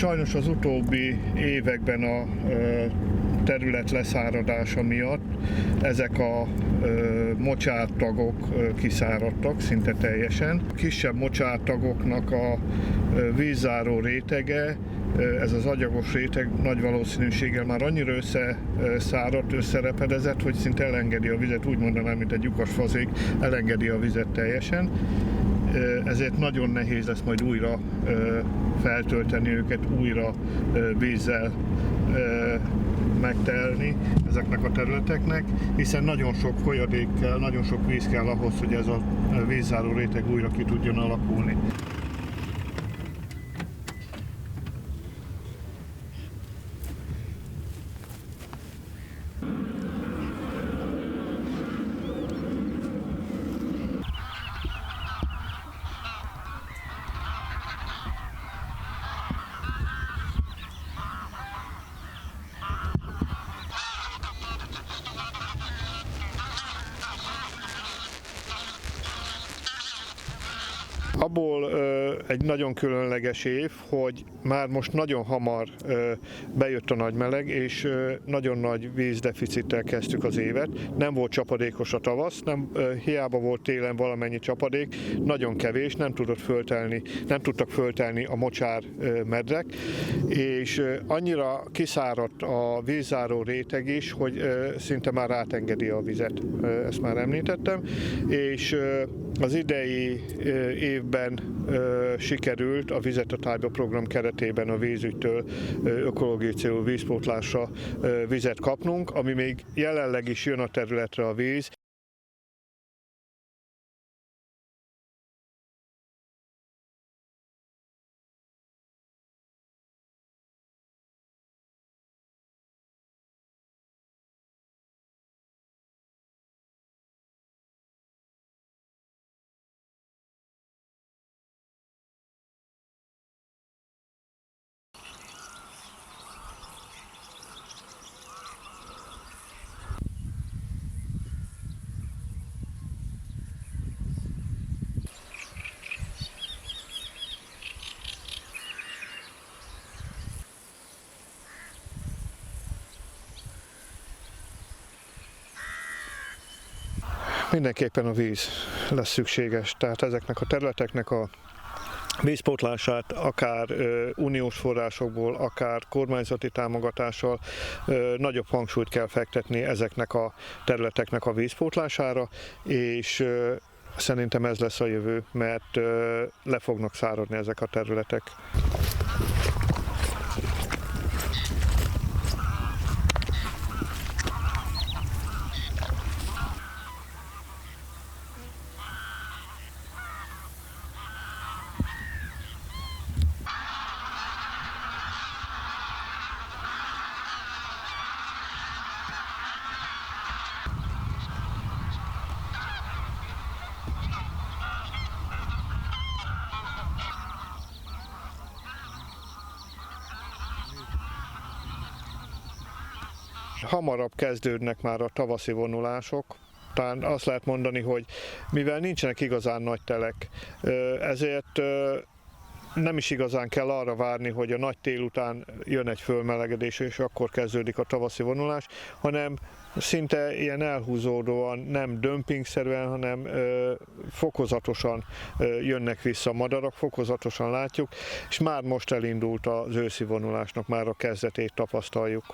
Sajnos az utóbbi években a terület leszáradása miatt ezek a mocsártagok kiszáradtak szinte teljesen. A kisebb mocsártagoknak a vízzáró rétege, ez az agyagos réteg nagy valószínűséggel már annyira összeszáradt, összerepedezett, hogy szinte elengedi a vizet, úgy mondanám, mint egy lyukasfazék, elengedi a vizet teljesen. Ezért nagyon nehéz lesz majd újra feltölteni őket, újra vízzel megtelni ezeknek a területeknek, hiszen nagyon sok folyadék kell, nagyon sok víz kell ahhoz, hogy ez a vízzáró réteg újra ki tudjon alakulni. Abból egy nagyon különleges év, hogy már most nagyon hamar bejött a nagy meleg, és nagyon nagy vízdeficittel kezdtük az évet. Nem volt csapadékos a tavasz, hiába volt télen valamennyi csapadék, nagyon kevés, nem tudtak föltelni a mocsár medrek, és annyira kiszáradt a vízzáró réteg is, hogy szinte már átengedi a vizet, ezt már említettem, és az idei évben sikerült a Vizet a Tájba program keretében a vízügytől ökológiai célú vízpótlásra vizet kapnunk, ami még jelenleg is jön a területre a víz. Mindenképpen a víz lesz szükséges, tehát ezeknek a területeknek a vízpótlását akár uniós forrásokból, akár kormányzati támogatással nagyobb hangsúlyt kell fektetni ezeknek a területeknek a vízpótlására, és szerintem ez lesz a jövő, mert le fognak száradni ezek a területek. Hamarabb kezdődnek már a tavaszi vonulások, talán azt lehet mondani, hogy mivel nincsenek igazán nagy telek, ezért nem is igazán kell arra várni, hogy a nagy tél után jön egy fölmelegedés, és akkor kezdődik a tavaszi vonulás, hanem szinte ilyen elhúzódóan, nem dömpingszerűen, hanem fokozatosan jönnek vissza a madarak, fokozatosan látjuk, és már most elindult az őszi vonulásnak, már a kezdetét tapasztaljuk.